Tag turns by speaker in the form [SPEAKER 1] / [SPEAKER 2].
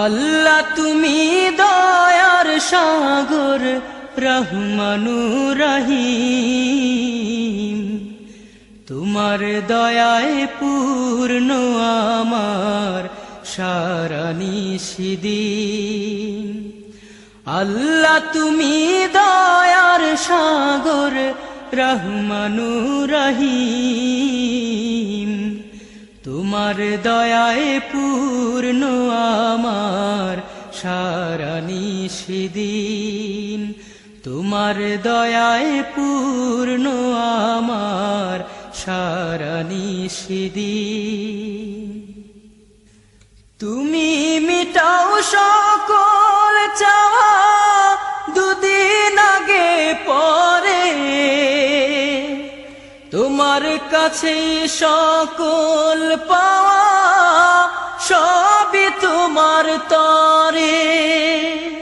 [SPEAKER 1] আল্লাহ তুমি দয়ার সাগর রহমানুর রহিম, তোমার দয়ায় পূর্ণ আমার সারা নিশিদিন। আল্লাহ তুমি দয়ার সাগর রহমানুর রহিম, তোমার দয়ায় পূর্ণ আমার সারা নিশিদিন। তোমার দয়ায় পূর্ণ আমার সারা নিশিদিন। তুমি মিটাও সকল চাওয়া দুদিন আগে পরে, তোমার কাছে সকল পাওয়া সবই তোমার তরে।